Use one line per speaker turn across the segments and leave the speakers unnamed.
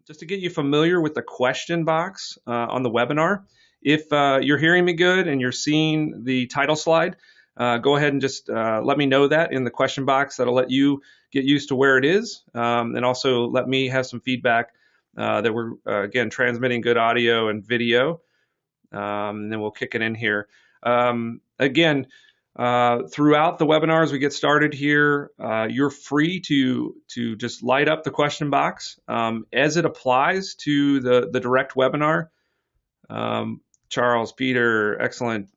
Just to get you familiar with the question box on the webinar, if you're hearing me good and you're seeing the title slide, go ahead and just let me know that in the question box. That'll let you get used to where it is, and also let me have some feedback that we're, again, transmitting good audio and video. And then we'll kick it in here. Again, throughout the webinar as we get started here, you're free to just light up the question box as it applies to the direct webinar. Charles, Peter, excellent.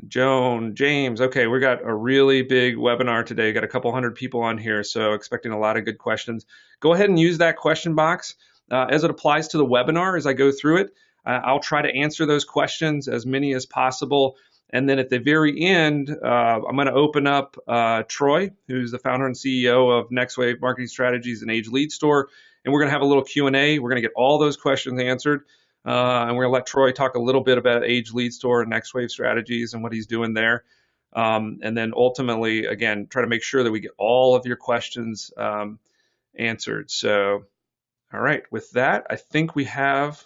Joan, James, okay, we got a really big webinar today. Got a couple hundred people on here, so expecting a lot of good questions. Go ahead and use that question box as it applies to the webinar as I go through it. I'll try to answer those questions, as many as possible. And then at the very end, I'm going to open up Troy, who's the founder and CEO of NextWave Marketing Strategies and Age Lead Store. And we're going to have a little Q&A. We're going to get all those questions answered. And we're going to let Troy talk a little bit about Age Lead Store and NextWave Strategies and what he's doing there. And then ultimately, again, try to make sure that we get all of your questions answered. So, all right, with that, I think we have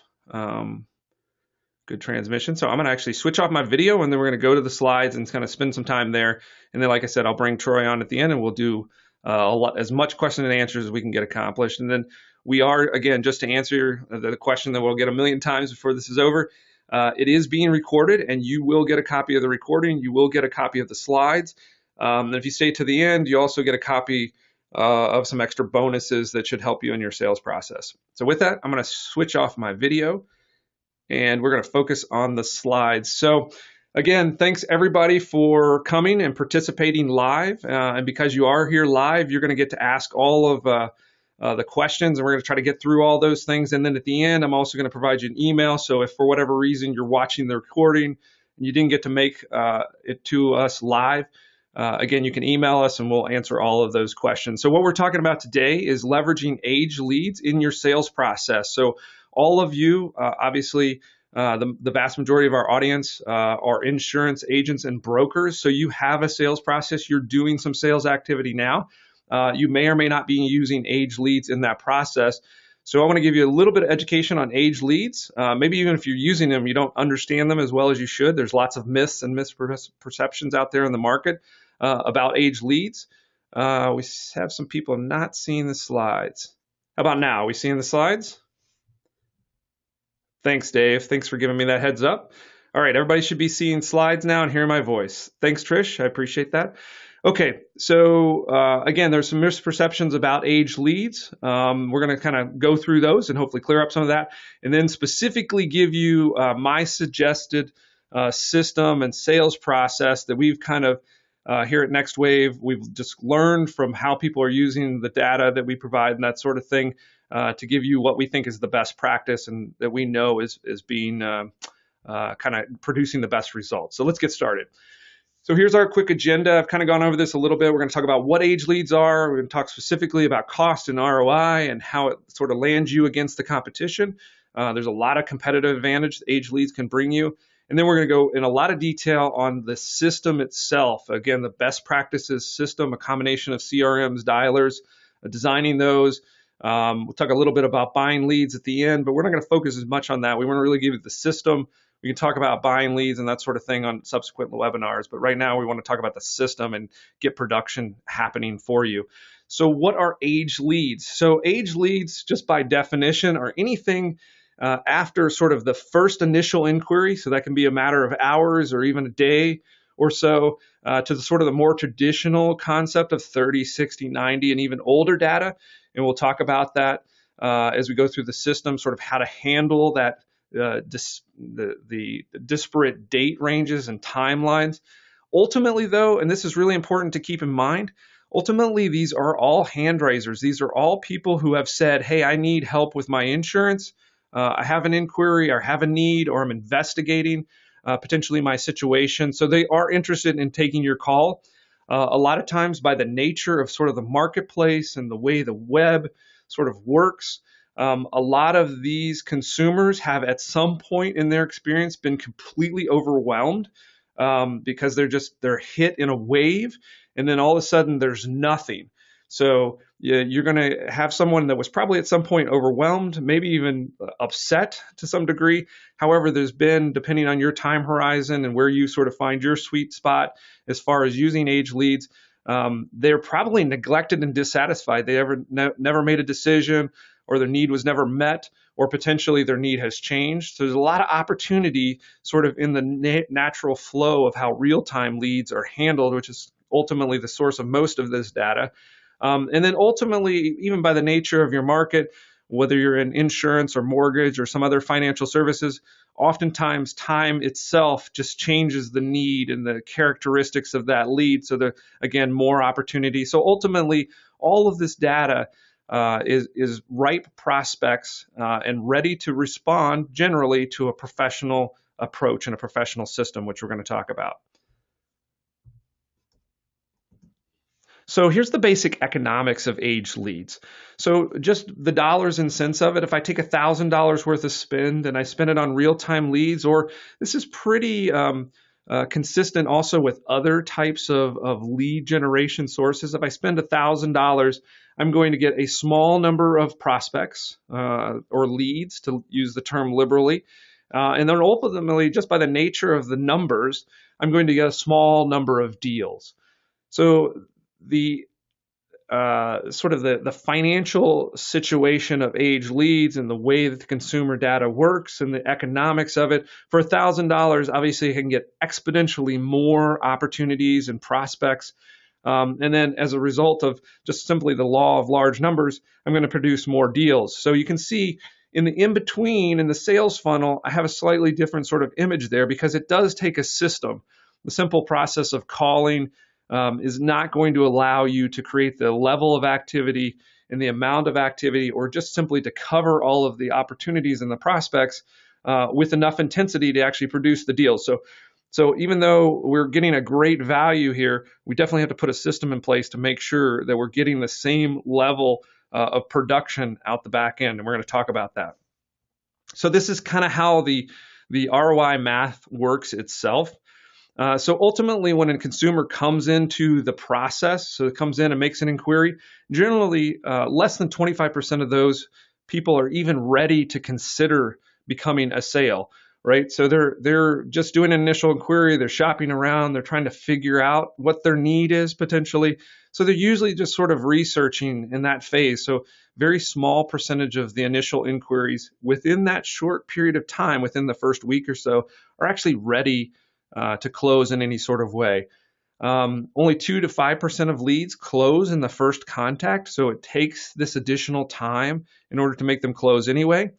good transmission. So I'm going to actually switch off my video, and then we're going to go to the slides and kind of spend some time there. And then, like I said, I'll bring Troy on at the end, and we'll do as much question and answers as we can get accomplished. And then we are, again, just to answer the question that we'll get a million times before this is over, it is being recorded, and you will get a copy of the recording. You will get a copy of the slides. And if you stay to the end, you also get a copy of some extra bonuses that should help you in your sales process. So with that, I'm going to switch off my video, and we're going to focus on the slides. So again, thanks everybody for coming and participating live. And because you are here live, you're going to get to ask all of the questions, and we're going to try to get through all those things. And then at the end, I'm also going to provide you an email. So if for whatever reason you're watching the recording and you didn't get to make it to us live, again, you can email us and we'll answer all of those questions. So what we're talking about today is leveraging age leads in your sales process. So all of you, obviously, the vast majority of our audience are insurance agents and brokers. So you have a sales process. You're doing some sales activity now. You may or may not be using age leads in that process. So I want to give you a little bit of education on age leads. Maybe even if you're using them, you don't understand them as well as you should. There's lots of myths and misperceptions out there in the market about age leads. We have some people not seeing the slides. How about now? Are we seeing the slides? Thanks, Dave. Thanks for giving me that heads up. All right, everybody should be seeing slides now and hearing my voice. Thanks, Trish. I appreciate that. Okay, so again, there's some misperceptions about age leads. We're going to kind of go through those and hopefully clear up some of that, and then specifically give you my suggested system and sales process that we've kind of here at NextWave, we've just learned from how people are using the data that we provide and that sort of thing to give you what we think is the best practice and that we know is being kind of producing the best results. So let's get started. So here's our quick agenda. I've kind of gone over this a little bit. We're going to talk about what age leads are. We're going to talk specifically about cost and ROI and how it sort of lands you against the competition. There's a lot of competitive advantage that age leads can bring you. And then we're going to go in a lot of detail on the system itself. Again, the best practices system, a combination of CRMs, dialers, designing those. We'll talk a little bit about buying leads at the end, but we're not going to focus as much on that. We want to really give you the system. We can talk about buying leads and that sort of thing on subsequent webinars, but right now we want to talk about the system and get production happening for you. So what are age leads? So age leads, just by definition, are anything after sort of the first initial inquiry. So that can be a matter of hours or even a day or so to the sort of the more traditional concept of 30, 60, 90, and even older data. And we'll talk about that as we go through the system, sort of how to handle that the disparate date ranges and timelines. Ultimately, though, and this is really important to keep in mind, ultimately, these are all hand raisers. These are all people who have said, hey, I need help with my insurance. I have an inquiry or have a need, or I'm investigating potentially my situation. So they are interested in taking your call. A lot of times by the nature of sort of the marketplace and the way the web sort of works, a lot of these consumers have at some point in their experience been completely overwhelmed because they're hit in a wave, and then all of a sudden there's nothing. So you're going to have someone that was probably at some point overwhelmed, maybe even upset to some degree. However, there's been, depending on your time horizon and where you sort of find your sweet spot as far as using age leads, they're probably neglected and dissatisfied. They never made a decision, or their need was never met, or potentially their need has changed. So there's a lot of opportunity sort of in the natural flow of how real-time leads are handled, which is ultimately the source of most of this data. And then ultimately, even by the nature of your market, whether you're in insurance or mortgage or some other financial services, oftentimes time itself just changes the need and the characteristics of that lead. So again, more opportunity. So ultimately, all of this data is ripe prospects and ready to respond generally to a professional approach and a professional system, which we're going to talk about. So here's the basic economics of age leads. So just the dollars and cents of it, if I take $1,000 worth of spend and I spend it on real-time leads, or this is pretty consistent also with other types of lead generation sources. If I spend $1,000, I'm going to get a small number of prospects or leads, to use the term liberally. And then ultimately, just by the nature of the numbers, I'm going to get a small number of deals. So the sort of the financial situation of age leads and the way that the consumer data works and the economics of it, for $1,000, obviously I can get exponentially more opportunities and prospects. And then as a result of just simply the law of large numbers, I'm going to produce more deals. So you can see in the in-between, in the sales funnel, I have a slightly different sort of image there because it does take a system. The simple process of calling is not going to allow you to create the level of activity and the amount of activity, or just simply to cover all of the opportunities and the prospects with enough intensity to actually produce the deals. So even though we're getting a great value here, we definitely have to put a system in place to make sure that we're getting the same level of production out the back end, and we're going to talk about that. So this is kind of how the ROI math works itself. So ultimately, when a consumer comes into the process, so it comes in and makes an inquiry, generally less than 25% of those people are even ready to consider becoming a sale, right? So they're just doing an initial inquiry, they're shopping around, they're trying to figure out what their need is potentially. So they're usually just sort of researching in that phase. So very small percentage of the initial inquiries within that short period of time, within the first week or so, are actually ready to close in any sort of way. Only 2 to 5% of leads close in the first contact, so it takes this additional time in order to make them close anyway.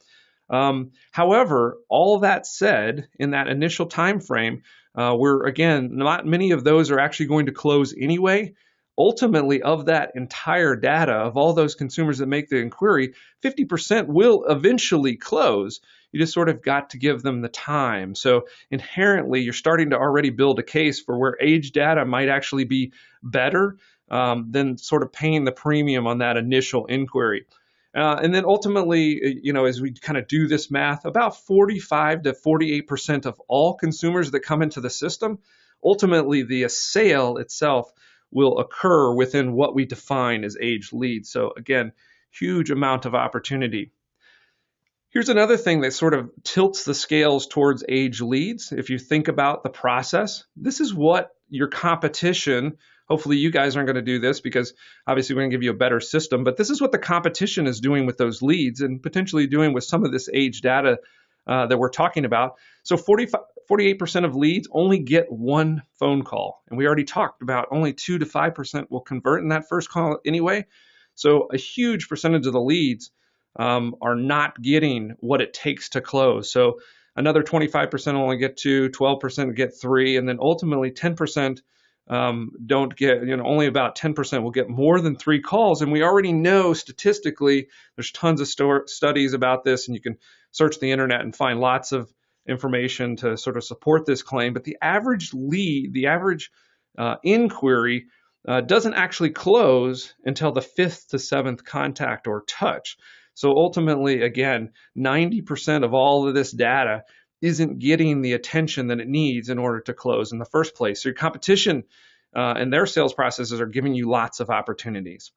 However, all that said, in that initial time frame, where again, not many of those are actually going to close anyway. Ultimately, of that entire data, of all those consumers that make the inquiry, 50% will eventually close. You just sort of got to give them the time. So inherently, you're starting to already build a case for where age data might actually be better than sort of paying the premium on that initial inquiry. And then ultimately, as we kind of do this math, about 45 to 48% of all consumers that come into the system, ultimately the sale itself will occur within what we define as age leads. So again, huge amount of opportunity. Here's another thing that sort of tilts the scales towards age leads. If you think about the process, this is what your competition, hopefully you guys aren't going to do this because obviously we're going to give you a better system, but this is what the competition is doing with those leads and potentially doing with some of this age data that we're talking about. So 48% of leads only get one phone call. And we already talked about only 2 to 5% will convert in that first call anyway. So a huge percentage of the leads are not getting what it takes to close. So another 25% only get 2, 12% get 3, and then ultimately 10% don't get, only about 10% will get more than 3 calls. And we already know statistically, there's tons of studies about this, and you can search the internet and find lots of information to sort of support this claim. But the average lead, the average inquiry doesn't actually close until the 5th to 7th contact or touch. So ultimately, again, 90% of all of this data isn't getting the attention that it needs in order to close in the first place. So your competition and their sales processes are giving you lots of opportunities.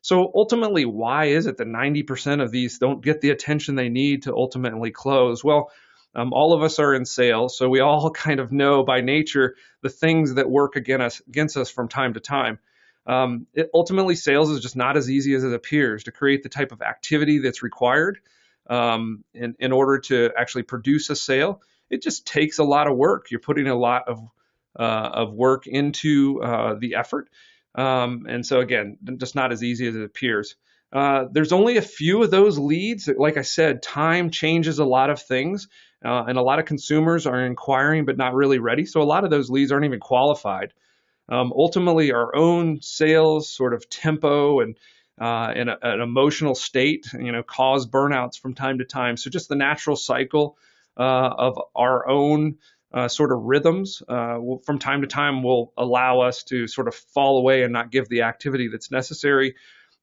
So ultimately, why is it that 90% of these don't get the attention they need to ultimately close? Well, all of us are in sales, so we all kind of know by nature the things that work against us from time to time. Ultimately, sales is just not as easy as it appears to create the type of activity that's required in order to actually produce a sale. It just takes a lot of work. You're putting a lot of work into the effort. And so, again, just not as easy as it appears. There's only a few of those leads. Like I said, time changes a lot of things, and a lot of consumers are inquiring but not really ready. So a lot of those leads aren't even qualified. Ultimately, our own sales sort of tempo and an emotional state, cause burnouts from time to time. So just the natural cycle of our own sort of rhythms from time to time will allow us to sort of fall away and not give the activity that's necessary.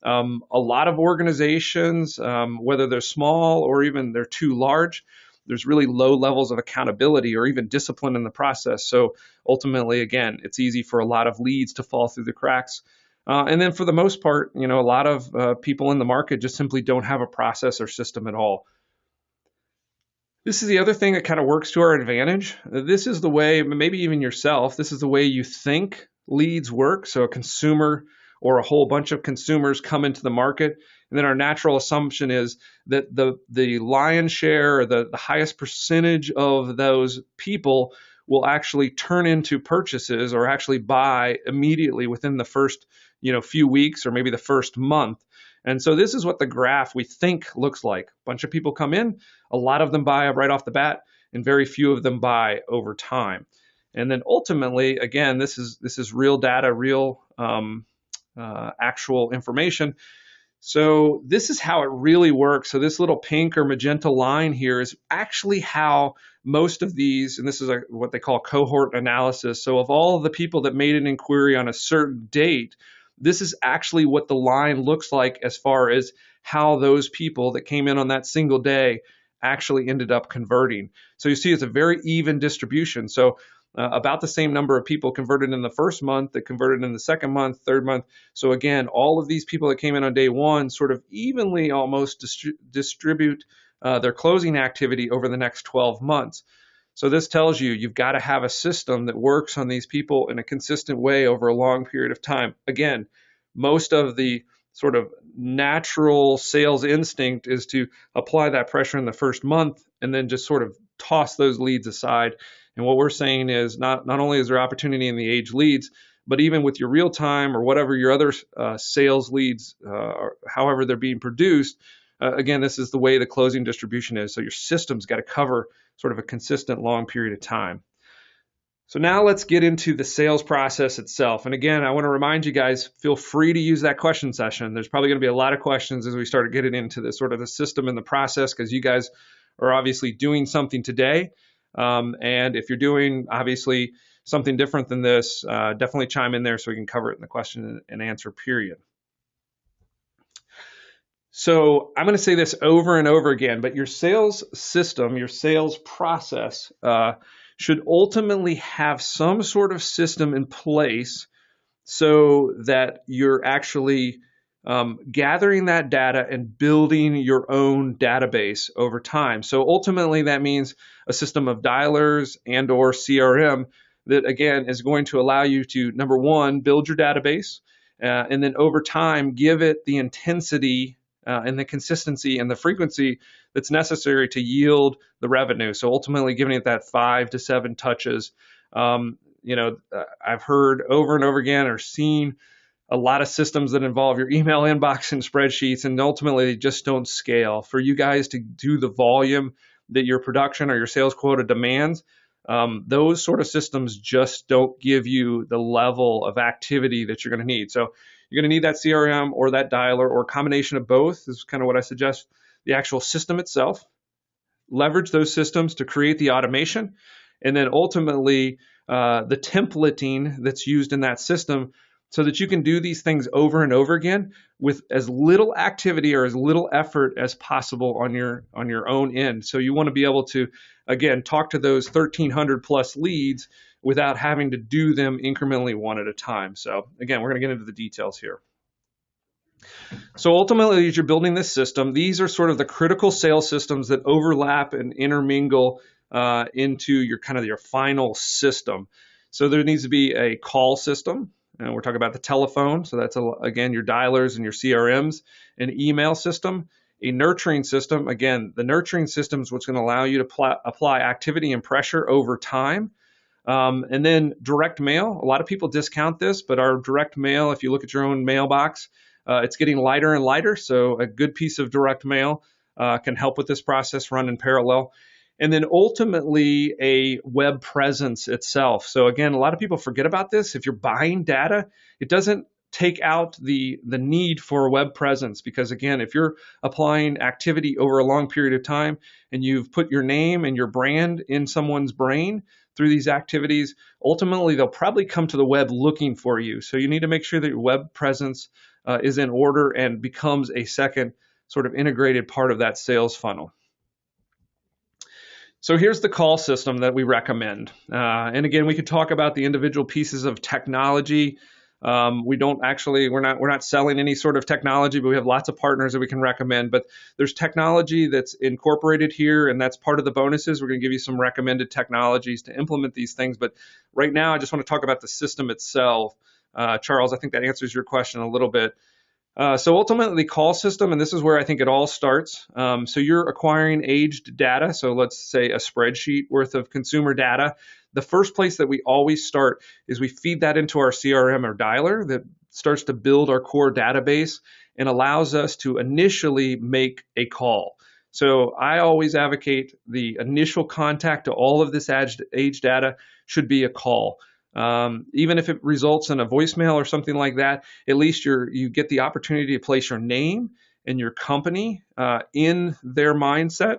A lot of organizations, whether they're small or even they're too large, there's really low levels of accountability or even discipline in the process. So ultimately, again, it's easy for a lot of leads to fall through the cracks. And then for the most part, a lot of people in the market just simply don't have a process or system at all. This is the other thing that kind of works to our advantage. This is the way, maybe even yourself, this is the way you think leads work. So a consumer or a whole bunch of consumers come into the market, and then our natural assumption is that the lion's share or the highest percentage of those people will actually turn into purchases or actually buy immediately within the first few weeks or maybe the first month. And so this is what the graph we think looks like. A bunch of people come in, a lot of them buy right off the bat, and very few of them buy over time. And then ultimately, again, this is real data, real actual information. So this is how it really works. So this little pink or magenta line here is actually how most of these, and this is what they call cohort analysis. So of all of the people that made an inquiry on a certain date, this is actually what the line looks like as far as how those people that came in on that single day actually ended up converting. So you see it's a very even distribution. So about the same number of people converted in the first month that converted in the second month, third month. So again, all of these people that came in on day one sort of evenly almost distribute their closing activity over the next 12 months. So this tells you you've got to have a system that works on these people in a consistent way over a long period of time. Again, most of the sort of natural sales instinct is to apply that pressure in the first month and then just sort of toss those leads aside. And what we're saying is not only is there opportunity in the age leads, but even with your real time or whatever your other sales leads, or however they're being produced, again, this is the way the closing distribution is. So your system's got to cover sort of a consistent long period of time. So now let's get into the sales process itself. And again, I want to remind you guys, feel free to use that question session. There's probably going to be a lot of questions as we start getting into the sort of the system and the process, because you guys are obviously doing something today. And if you're doing obviously something different than this, definitely chime in there so we can cover it in the question and answer period. So I'm going to say this over and over again, but your sales system, your sales process should ultimately have some sort of system in place so that you're actually gathering that data and building your own database over time. So ultimately that means a system of dialers and or CRM that, again, is going to allow you to, number one, build your database, and then over time give it the intensity and the consistency and the frequency that's necessary to yield the revenue. So ultimately giving it that 5 to 7 touches. I've heard over and over again or seen a lot of systems that involve your email inbox and spreadsheets, and ultimately they just don't scale. For you guys to do the volume that your production or your sales quota demands, those sort of systems just don't give you the level of activity that you're going to need. So you're going to need that CRM or that dialer or a combination of both. This is kind of what I suggest. The actual system itself, leverage those systems to create the automation, and then ultimately the templating that's used in that system so that you can do these things over and over again with as little activity or as little effort as possible on your own end. So you want to be able to, again, talk to those 1,300 plus leads without having to do them incrementally one at a time. So again, we're going to get into the details here. So ultimately, as you're building this system, these are sort of the critical sales systems that overlap and intermingle into your kind of your final system. So there needs to be a call system, and we're talking about the telephone. So that's again your dialers and your CRMs, an email system, a nurturing system. Again, the nurturing system is what's going to allow you to apply activity and pressure over time. And then direct mail. A lot of people discount this, but our direct mail, if you look at your own mailbox, it's getting lighter and lighter. So a good piece of direct mail can help with this process run in parallel. And then ultimately a web presence itself. So again, a lot of people forget about this. If you're buying data, it doesn't take out the need for a web presence, because again, if you're applying activity over a long period of time and you've put your name and your brand in someone's brain through these activities, ultimately they'll probably come to the web looking for you. So you need to make sure that your web presence is in order and becomes a second sort of integrated part of that sales funnel. So here's the call system that we recommend. And again, we could talk about the individual pieces of technology. We're not selling any sort of technology, but we have lots of partners that we can recommend. But there's technology that's incorporated here, and that's part of the bonuses. We're going to give you some recommended technologies to implement these things. But right now, I just want to talk about the system itself. Charles, I think that answers your question a little bit. So ultimately, call system, and this is where I think it all starts. So you're acquiring aged data. So let's say a spreadsheet worth of consumer data. The first place that we always start is we feed that into our CRM or dialer that starts to build our core database and allows us to initially make a call. So I always advocate the initial contact to all of this age data should be a call. Even if it results in a voicemail or something like that, at least you get the opportunity to place your name and your company in their mindset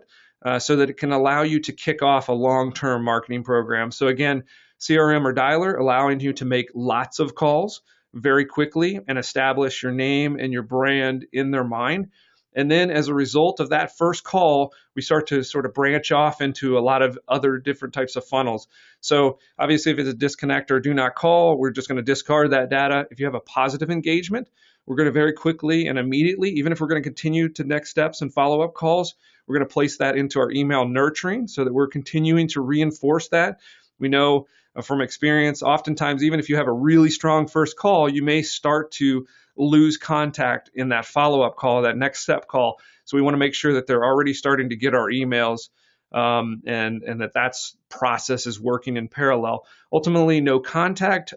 so that it can allow you to kick off a long-term marketing program. So again, CRM or dialer allowing you to make lots of calls very quickly and establish your name and your brand in their mind. And then as a result of that first call, we start to sort of branch off into a lot of other different types of funnels. So obviously, if it's a disconnect or do not call, we're just going to discard that data. If you have a positive engagement, we're going to very quickly and immediately, even if we're going to continue to next steps and follow-up calls, we're going to place that into our email nurturing so that we're continuing to reinforce that. We know from experience, oftentimes, even if you have a really strong first call, you may start to lose contact in that follow-up call, that next step call. So we want to make sure that they're already starting to get our emails and that process is working in parallel. Ultimately, no contact.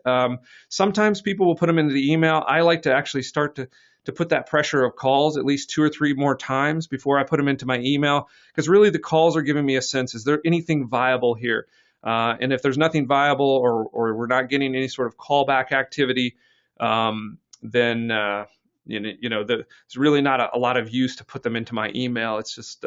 Sometimes people will put them into the email. I like to actually start to put that pressure of calls at least 2 or 3 more times before I put them into my email, because really the calls are giving me a sense, is there anything viable here? And if there's nothing viable or we're not getting any sort of callback activity, then there's really not a lot of use to put them into my email. It's just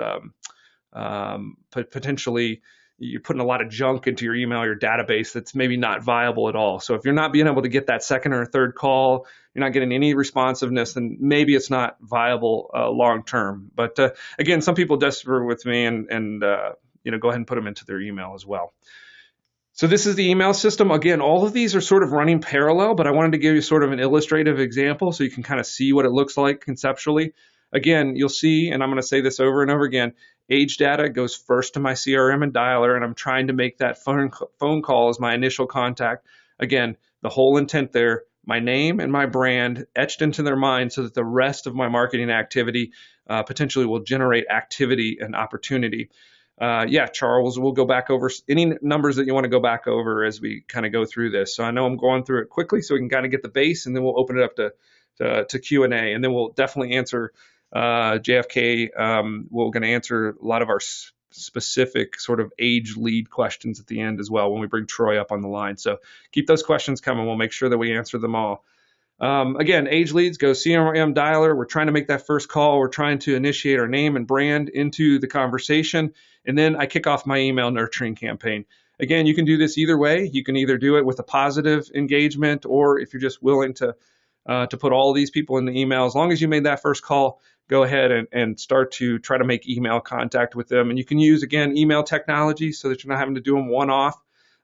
potentially you're putting a lot of junk into your email, your database that's maybe not viable at all. So if you're not being able to get that second or third call, you're not getting any responsiveness, then maybe it's not viable long term. But again, some people differ with me and go ahead and put them into their email as well. So this is the email system. Again, all of these are sort of running parallel, but I wanted to give you sort of an illustrative example so you can kind of see what it looks like conceptually. Again, you'll see, and I'm going to say this over and over again, age data goes first to my CRM and dialer, and I'm trying to make that phone call as my initial contact. Again, the whole intent there, my name and my brand etched into their mind so that the rest of my marketing activity potentially will generate activity and opportunity. Charles, we'll go back over any numbers that you want to go back over as we kind of go through this. So I know I'm going through it quickly so we can kind of get the base, and then we'll open it up to Q&A, and then we'll definitely answer JFK. We're going to answer a lot of our specific sort of age lead questions at the end as well when we bring Troy up on the line. So keep those questions coming. We'll make sure that we answer them all. Again, age leads go CRM dialer. We're trying to make that first call. We're trying to initiate our name and brand into the conversation. And then I kick off my email nurturing campaign. Again, you can do this either way. You can either do it with a positive engagement, or if you're just willing to put all these people in the email, as long as you made that first call, go ahead and start to try to make email contact with them. And you can use, again, email technology so that you're not having to do them one-off.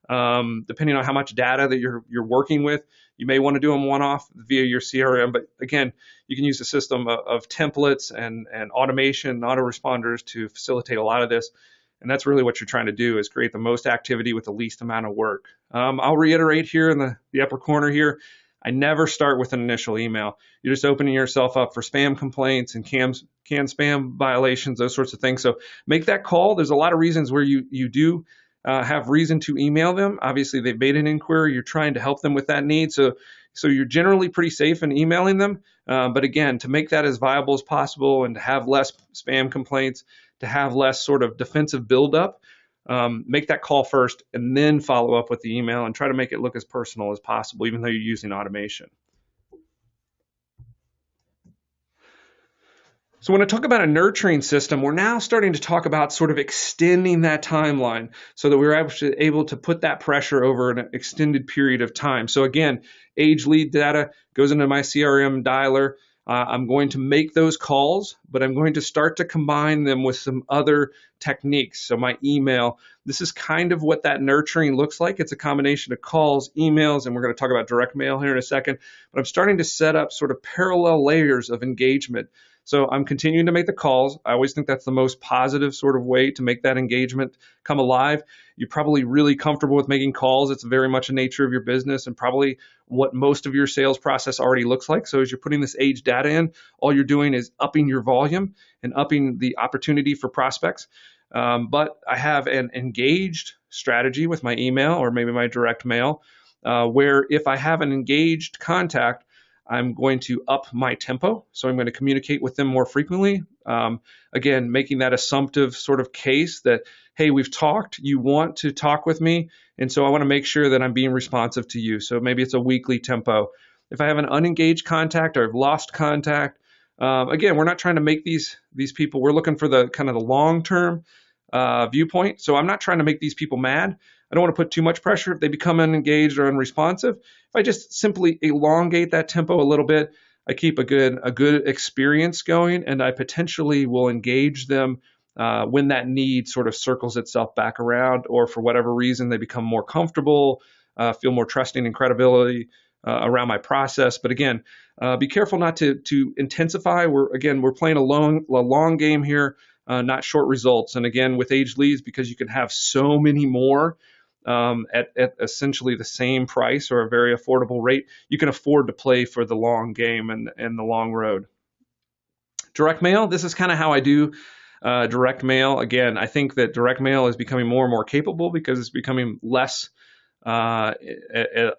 Depending on how much data that you're working with, You may want to do them one-off via your CRM, but again, you can use a system of templates and automation, and autoresponders to facilitate a lot of this. And that's really what you're trying to do, is create the most activity with the least amount of work. I'll reiterate here in the upper corner here, I never start with an initial email. You're just opening yourself up for spam complaints and canned spam violations, those sorts of things. So make that call. There's a lot of reasons where you do have reason to email them. Obviously, they've made an inquiry. You're trying to help them with that need. So you're generally pretty safe in emailing them. But again, to make that as viable as possible and to have less spam complaints, to have less sort of defensive buildup, make that call first and then follow up with the email and try to make it look as personal as possible, even though you're using automation. So when I talk about a nurturing system, we're now starting to talk about sort of extending that timeline so that we're able to put that pressure over an extended period of time. So again, age lead data goes into my CRM dialer. I'm going to make those calls, but I'm going to start to combine them with some other techniques. So my email, this is kind of what that nurturing looks like. It's a combination of calls, emails, and we're going to talk about direct mail here in a second. But I'm starting to set up sort of parallel layers of engagement. So I'm continuing to make the calls. I always think that's the most positive sort of way to make that engagement come alive. You're probably really comfortable with making calls. It's very much a nature of your business and probably what most of your sales process already looks like. So as you're putting this age data in, all you're doing is upping your volume and upping the opportunity for prospects. But I have an engaged strategy with my email or maybe my direct mail, where if I have an engaged contact, I'm going to up my tempo. So I'm going to communicate with them more frequently. Again, making that assumptive sort of case that, hey, we've talked, you want to talk with me. And so I want to make sure that I'm being responsive to you. So maybe it's a weekly tempo. If I have an unengaged contact or I've lost contact, again, we're not trying to make these people, we're looking for the kind of the long-term viewpoint. So I'm not trying to make these people mad. I don't want to put too much pressure if they become unengaged or unresponsive. If I just simply elongate that tempo a little bit, I keep a good experience going, and I potentially will engage them when that need sort of circles itself back around, or for whatever reason they become more comfortable, feel more trusting and credibility around my process. But again, be careful not to intensify. We're playing a long game here, not short results. And again, with age leads, because you can have so many more at essentially the same price or a very affordable rate, you can afford to play for the long game and the long road. Direct mail, this is kind of how I do direct mail. Again, I think that direct mail is becoming more and more capable because it's becoming less a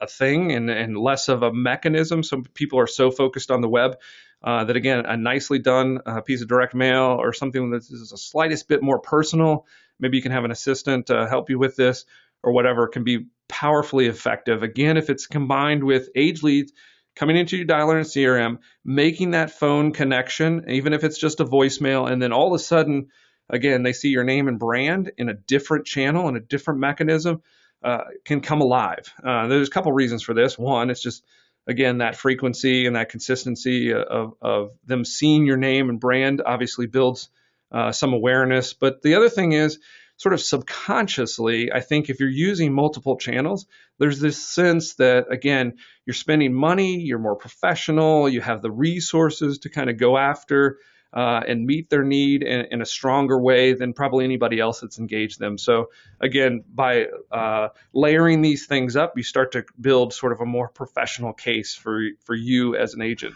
thing and less of a mechanism. So people are so focused on the web that, again, a nicely done piece of direct mail or something that is a slightest bit more personal, maybe you can have an assistant help you with this or whatever, can be powerfully effective. Again, if it's combined with age leads coming into your dialer and CRM, making that phone connection, even if it's just a voicemail, and then all of a sudden, again, they see your name and brand in a different channel and a different mechanism, can come alive. There's a couple reasons for this. One, it's just, again, that frequency and that consistency of them seeing your name and brand obviously builds some awareness. But the other thing is, sort of subconsciously, I think if you're using multiple channels, there's this sense that, again, you're spending money, you're more professional, you have the resources to kind of go after and meet their need in a stronger way than probably anybody else that's engaged them. So again, by layering these things up, you start to build sort of a more professional case for you as an agent.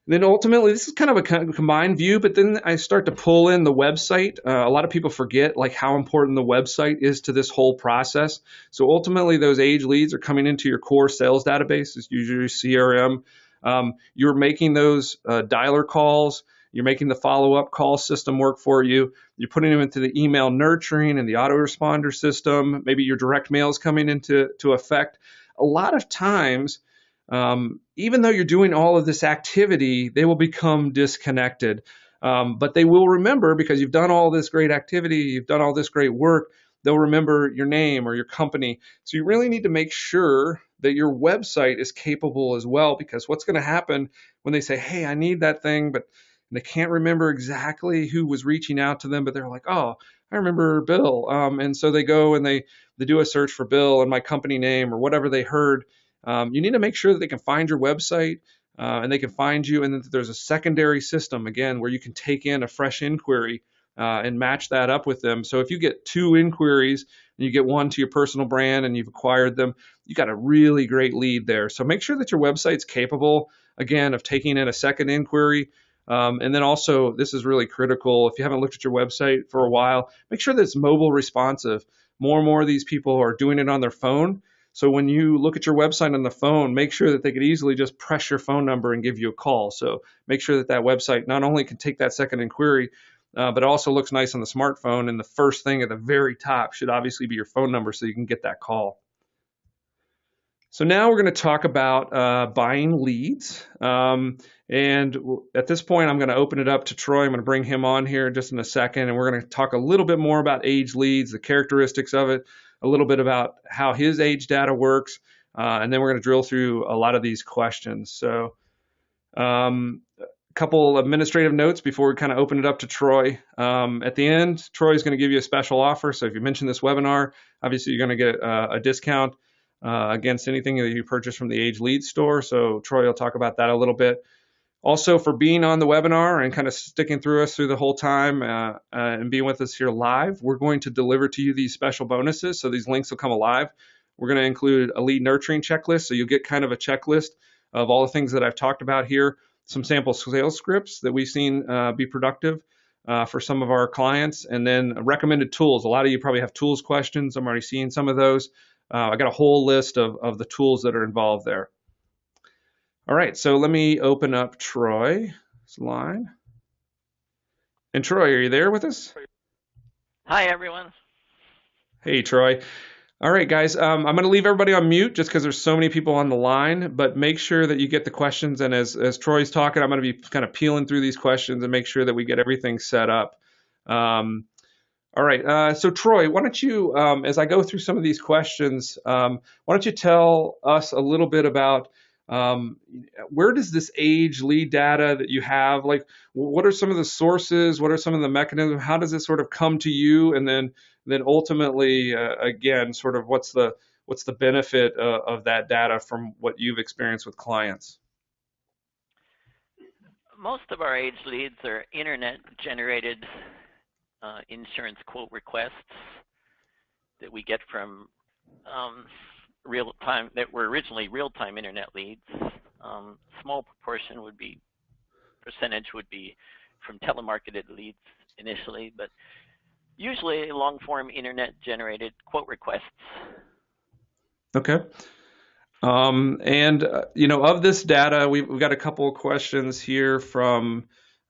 Then ultimately, this is kind of a combined view, but then I start to pull in the website. A lot of people forget like how important the website is to this whole process. So ultimately, those age leads are coming into your core sales database. It's usually CRM. You're making those dialer calls. You're making the follow-up call system work for you. You're putting them into the email nurturing and the autoresponder system. Maybe your direct mail is coming into effect. A lot of times, even though you're doing all of this activity, they will become disconnected. But they will remember, because you've done all this great activity, you've done all this great work, they'll remember your name or your company. So you really need to make sure that your website is capable as well, because what's going to happen when they say, hey, I need that thing, but they can't remember exactly who was reaching out to them, but they're like, oh, I remember Bill. And so they go and they do a search for Bill and my company name or whatever they heard. you need to make sure that they can find your website and they can find you, and that there's a secondary system, again, where you can take in a fresh inquiry and match that up with them. So if you get 2 inquiries and you get one to your personal brand and you've acquired them, you got a really great lead there. So make sure that your website's capable, again, of taking in a second inquiry. And then also, this is really critical. If you haven't looked at your website for a while, make sure that it's mobile responsive. More and more of these people are doing it on their phone. So when you look at your website on the phone, make sure that they could easily just press your phone number and give you a call. So make sure that that website not only can take that second inquiry, but it also looks nice on the smartphone. And the first thing at the very top should obviously be your phone number so you can get that call. So now we're going to talk about buying leads. And at this point, I'm going to open it up to Troy. I'm going to bring him on here just in a second, and we're going to talk a little bit more about age leads, the characteristics of it, a little bit about how his age data works, and then we're going to drill through a lot of these questions. So a couple administrative notes before we kind of open it up to Troy. At the end, Troy is going to give you a special offer. So if you mention this webinar, obviously you're going to get a discount against anything that you purchase from the Age Leads store. So Troy will talk about that a little bit. Also, for being on the webinar and kind of sticking through us through the whole time and being with us here live, we're going to deliver to you these special bonuses. So these links will come alive. We're going to include a lead nurturing checklist. So you'll get kind of a checklist of all the things that I've talked about here, some sample sales scripts that we've seen be productive for some of our clients, and then recommended tools. A lot of you probably have tools questions. I'm already seeing some of those. I got a whole list of the tools that are involved there. All right, so let me open up Troy's line. And Troy, are you there with us?
Hi, everyone.
Hey, Troy. All right, guys, I'm going to leave everybody on mute just because there's so many people on the line, but make sure that you get the questions. And as Troy's talking, I'm going to be kind of peeling through these questions and make sure that we get everything set up. All right, so Troy, why don't you, as I go through some of these questions, why don't you tell us a little bit about where does this age lead data that you have, like, what are some of the sources? What are some of the mechanisms? How does it sort of come to you? And then ultimately, again, sort of what's the benefit of that data from what you've experienced with clients?
Most of our age leads are internet-generated insurance quote requests that we get from real-time, that were originally real-time internet leads. Small percentage would be from telemarketed leads initially, but usually long-form internet-generated quote requests.
Okay. Of this data, we've got a couple of questions here from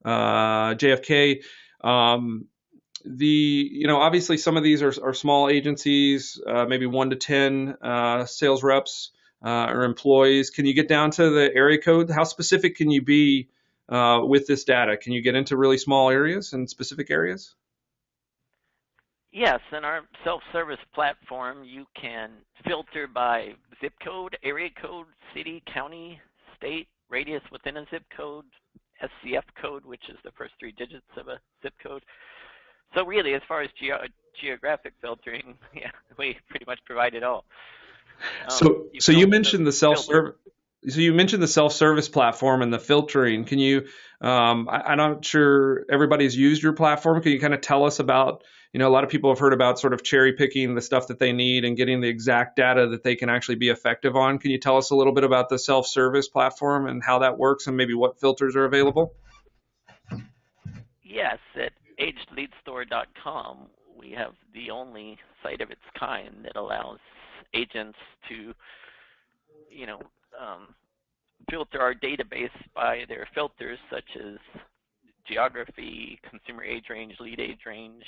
JFK. Obviously some of these are small agencies, maybe 1 to 10 sales reps or employees. Can you get down to the area code? How specific can you be with this data? Can you get into really small areas and specific areas?
Yes, in our self-service platform, you can filter by zip code, area code, city, county, state, radius within a zip code, SCF code, which is the first 3 digits of a zip code. So really, as far as geographic filtering, yeah, we pretty much provide it all.
So you mentioned the self-service. So you mentioned the self-service platform and the filtering. Can you? I'm not sure everybody's used your platform. Can you kind of tell us about? A lot of people have heard about sort of cherry picking the stuff that they need and getting the exact data that they can actually be effective on. Can you tell us a little bit about the self-service platform and how that works and maybe what filters are available?
Yes, at agedleadstore.com, we have the only site of its kind that allows agents to, filter our database by their filters such as geography, consumer age range, lead age range,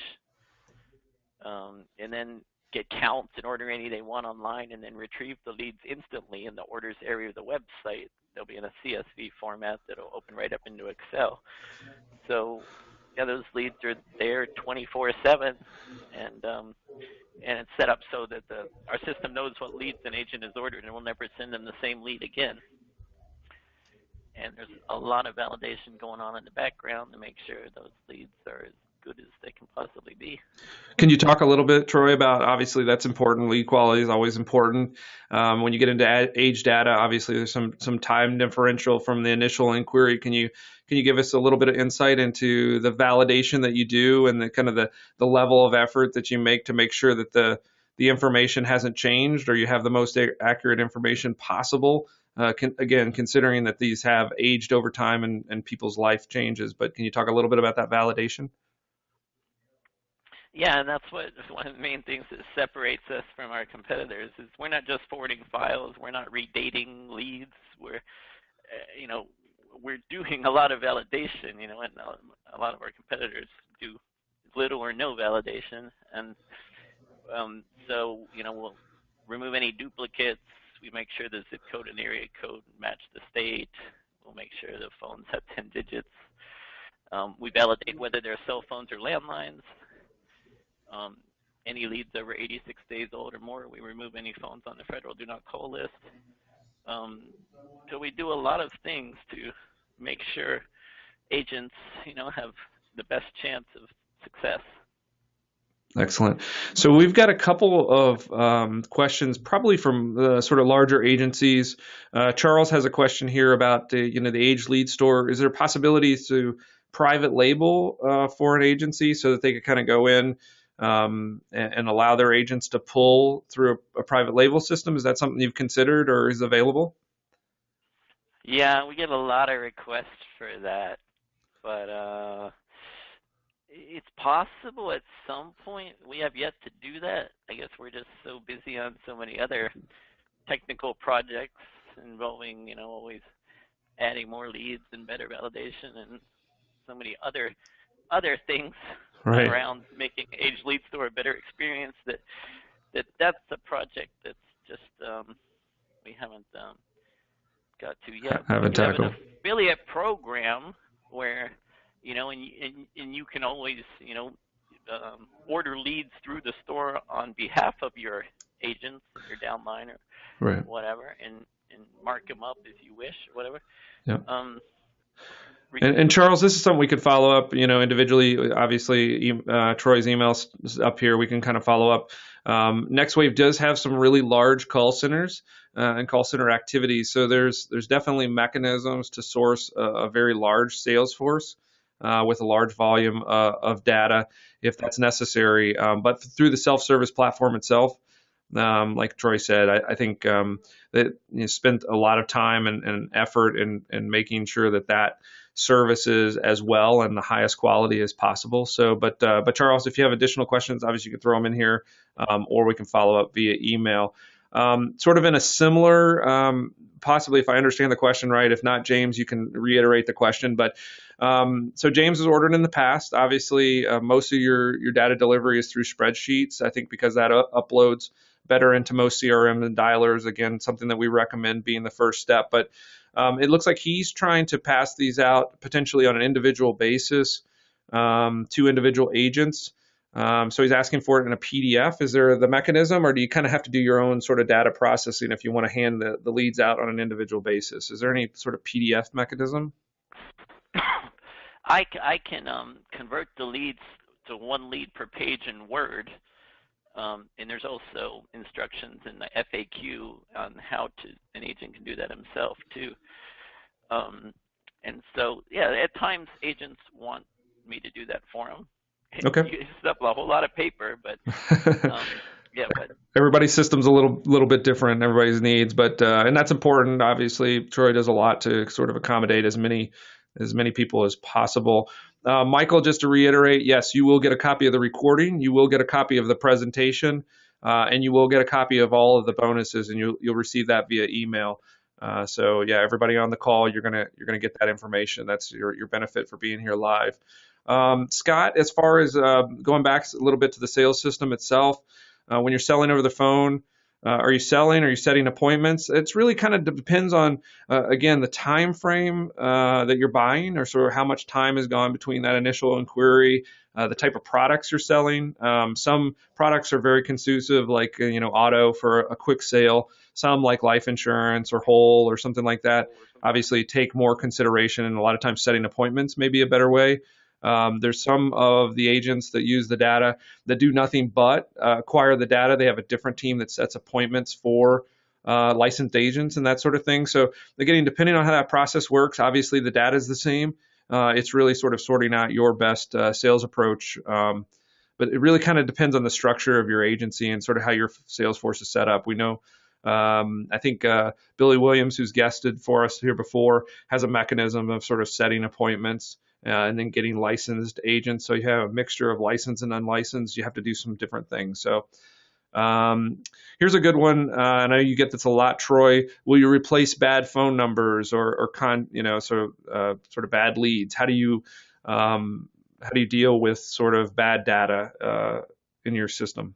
and then get counts and order any they want online, and then retrieve the leads instantly in the orders area of the website. They'll be in a CSV format that'll open right up into Excel. So yeah, those leads are there 24/7, and it's set up so that our system knows what leads an agent has ordered, and we'll never send them the same lead again. And there's a lot of validation going on in the background to make sure those leads are as good as they can possibly be.
Can you talk a little bit, Troy, about obviously that's important. Lead quality is always important. When you get into age data, obviously there's some time differential from the initial inquiry. Can you give us a little bit of insight into the validation that you do and the kind of the level of effort that you make to make sure that the information hasn't changed or you have the most accurate information possible? Again, considering that these have aged over time and people's life changes, but can you talk a little bit about that validation?
Yeah, and that's one of the main things that separates us from our competitors is we're not just forwarding files, we're not redating leads, you know, we're doing a lot of validation, you know, and a lot of our competitors do little or no validation, and so, you know, we'll remove any duplicates. We make sure the zip code and area code match the state. We'll make sure the phones have 10 digits. We validate whether they're cell phones or landlines. Any leads over 86 days old or more, we remove any phones on the federal do not call list. So we do a lot of things to make sure agents, you know, have the best chance of success.
Excellent. So we've got a couple of questions, probably from the sort of larger agencies. Charles has a question here about the Age Lead Store. Is there possibilities to private label for an agency so that they could kind of go in and allow their agents to pull through a private label system? Is that something you've considered or is available?
Yeah, we get a lot of requests for that, but it's possible at some point. We have yet to do that. I guess we're just so busy on so many other technical projects involving, you know, always adding more leads and better validation and so many other things
Right.
around making Age Lead Store a better experience that's a project that's just we haven't got to yet.
Haven't
We have an
tackled.
affiliate program where, you know, and you can always, you know, order leads through the store on behalf of your agents, your downline or
Right.
whatever, and mark them up if you wish, or whatever.
Yeah.
Um,
And Charles, this is something we could follow up, individually. Obviously, Troy's email is up here. We can kind of follow up. NextWave does have some really large call centers and call center activities. So there's definitely mechanisms to source a very large sales force with a large volume of data if that's necessary. But through the self-service platform itself, like Troy said, I think that spent a lot of time and effort in making sure that services as well and the highest quality as possible. So, but Charles, if you have additional questions, obviously you can throw them in here, or we can follow up via email. Sort of in a similar, possibly if I understand the question right. If not, James, you can reiterate the question. But so James has ordered in the past. Obviously, most of your data delivery is through spreadsheets. I think because that uploads better into most CRM and dialers. Again, something that we recommend being the first step. But it looks like he's trying to pass these out potentially on an individual basis to individual agents. So he's asking for it in a PDF. Is there the mechanism, or do you kind of have to do your own sort of data processing if you want to hand the leads out on an individual basis? Is there any sort of PDF mechanism?
I can convert the leads to one lead per page in Word. And there's also instructions in the FAQ on how an agent can do that himself too. And so, yeah, at times agents want me to do that for them.
Okay.
It's up a whole lot of paper, but yeah, but
everybody's system's a little bit different, everybody's needs, but and that's important. Obviously, Troy does a lot to sort of accommodate as many people as possible. Michael, just to reiterate, yes, you will get a copy of the recording, you will get a copy of the presentation, and you will get a copy of all of the bonuses, and you'll receive that via email. So yeah, everybody on the call, you're gonna get that information. That's your benefit for being here live. Scott, as far as going back a little bit to the sales system itself, when you're selling over the phone, are you selling? Are you setting appointments? It's really kind of depends on, again, the time frame that you're buying, or sort of how much time has gone between that initial inquiry, the type of products you're selling. Some products are very conducive, like auto for a quick sale. Some, like life insurance or whole or something like that, obviously take more consideration, and a lot of times setting appointments may be a better way. There's some of the agents that use the data that do nothing but acquire the data. They have a different team that sets appointments for licensed agents and that sort of thing. So again, depending on how that process works, obviously the data is the same. It's really sort of sorting out your best sales approach. But it really kind of depends on the structure of your agency and sort of how your sales force is set up. We know, I think Billy Williams, who's guested for us here before, has a mechanism of sort of setting appointments and then getting licensed agents. So you have a mixture of licensed and unlicensed. You have to do some different things. So here's a good one. I know you get this a lot, Troy. Will you replace bad phone numbers or sort of bad leads? How do you deal with sort of bad data in your system?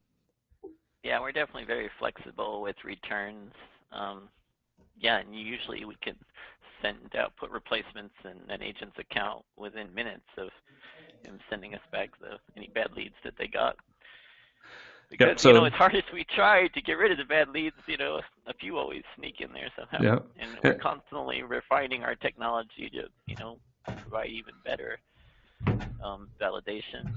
Yeah, we're definitely very flexible with returns. Yeah, and usually we can send out, put replacements in an agent's account within minutes of him sending us back any bad leads that they got. Because,
Yep, so,
as hard as we try to get rid of the bad leads, a few always sneak in there somehow.
yeah.
And we're constantly refining our technology to, provide even better validation.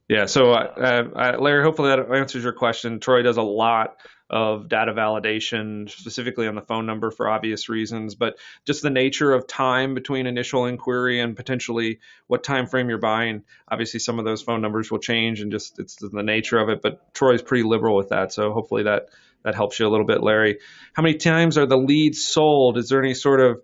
Yeah, so Larry, hopefully that answers your question. Troy does a lot of data validation, specifically on the phone number for obvious reasons, but just the nature of time between initial inquiry and potentially what time frame you're buying. Obviously, some of those phone numbers will change, and just it's the nature of it. But Troy's pretty liberal with that, so hopefully that helps you a little bit, Larry. How many times are the leads sold? Is there any sort of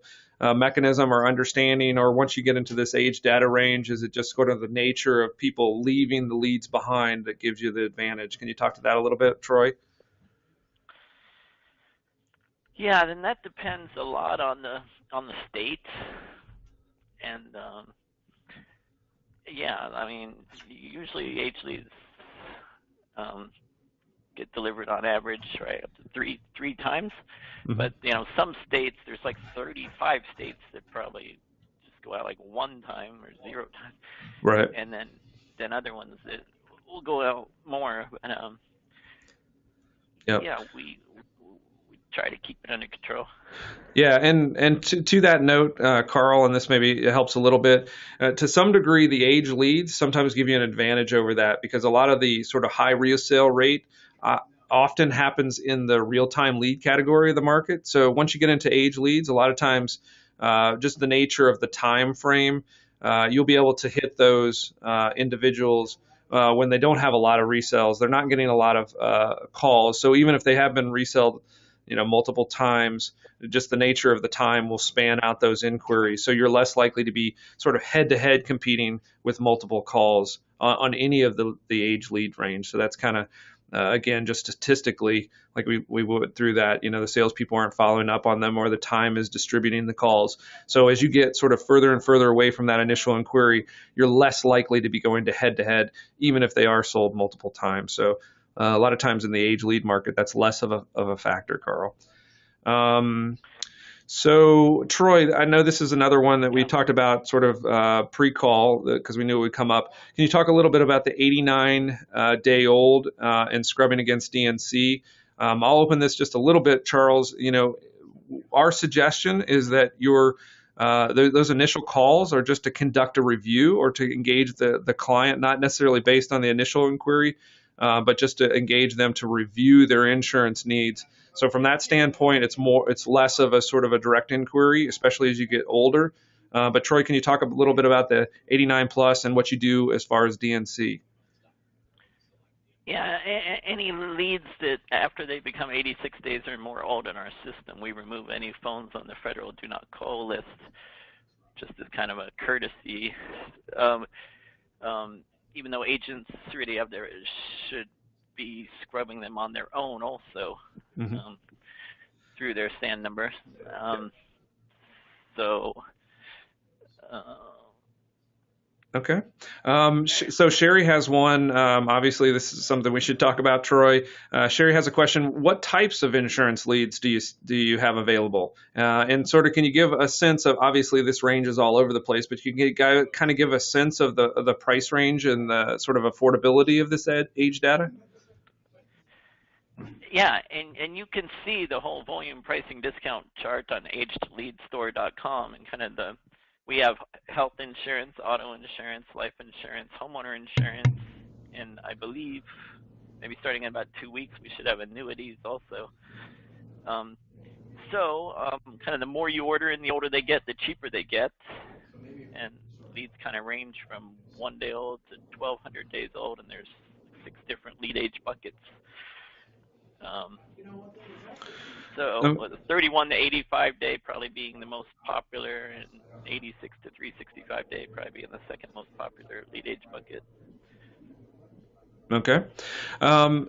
mechanism or understanding, or once you get into this age data range, is it just sort of the nature of people leaving the leads behind that gives you the advantage? Can you talk to that a little bit, Troy?
Yeah, then that depends a lot on the state, and yeah, I mean, usually age leads get delivered on average, right, up to three times. Mm-hmm. But some states, there's like 35 states that probably just go out like one time or 0 times,
right?
And then other ones that will go out more.
Yep.
Yeah, we try to keep it under control.
Yeah, and to that note, Carl, and this maybe helps a little bit. To some degree, the age leads sometimes give you an advantage over that because a lot of the sort of high resale rate often happens in the real-time lead category of the market. So once you get into age leads, a lot of times, just the nature of the time frame, you'll be able to hit those individuals when they don't have a lot of resales. They're not getting a lot of calls. So even if they have been reselled, multiple times, just the nature of the time will span out those inquiries. So you're less likely to be sort of head-to-head competing with multiple calls on any of the age lead range. So that's kind of, again, just statistically, like we went through that, the salespeople aren't following up on them or the time is distributing the calls. So as you get sort of further and further away from that initial inquiry, you're less likely to be going to head-to-head, even if they are sold multiple times. So a lot of times in the age lead market, that's less of a factor, Carl. So Troy, I know this is another one that we talked about sort of pre-call because we knew it would come up. Can you talk a little bit about the 89-day-old and scrubbing against DNC? I'll open this just a little bit, Charles. Our suggestion is that those initial calls are just to conduct a review or to engage the client, not necessarily based on the initial inquiry, but just to engage them to review their insurance needs. So from that standpoint, it's less of a sort of a direct inquiry, especially as you get older. But Troy, can you talk a little bit about the 89 plus and what you do as far as DNC?
Yeah, any leads that after they become 86 days or more old in our system, we remove any phones on the federal do not call list, just as kind of a courtesy. Even though agents really should be scrubbing them on their own also, mm-hmm. Through their SAN number.
Okay. So Sherry has one. Obviously, this is something we should talk about, Troy. Sherry has a question. What types of insurance leads do you have available? And sort of, can you give a sense of, obviously, this range is all over the place, but you can kind of give a sense of the price range and the sort of affordability of this age data?
Yeah, and you can see the whole volume pricing discount chart on agedleadstore.com and kind of we have health insurance, auto insurance, life insurance, homeowner insurance, and I believe maybe starting in about 2 weeks we should have annuities also. Um, kind of the more you order and the older they get, the cheaper they get. And leads kind of range from 1 day old to 1,200 days old, and there's 6 different lead age buckets. The 31 to 85 day probably being the most popular, and 86 to 365 day probably being the second most popular lead age bucket.
Okay.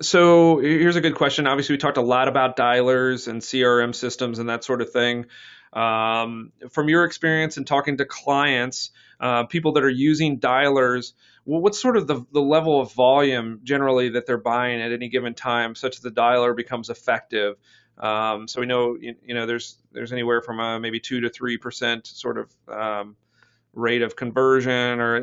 So here's a good question. Obviously, we talked a lot about dialers and CRM systems and that sort of thing. From your experience in talking to clients, people that are using dialers, what's sort of the level of volume generally that they're buying at any given time, such that the dialer becomes effective? So we know, there's anywhere from maybe 2 to 3% sort of rate of conversion, or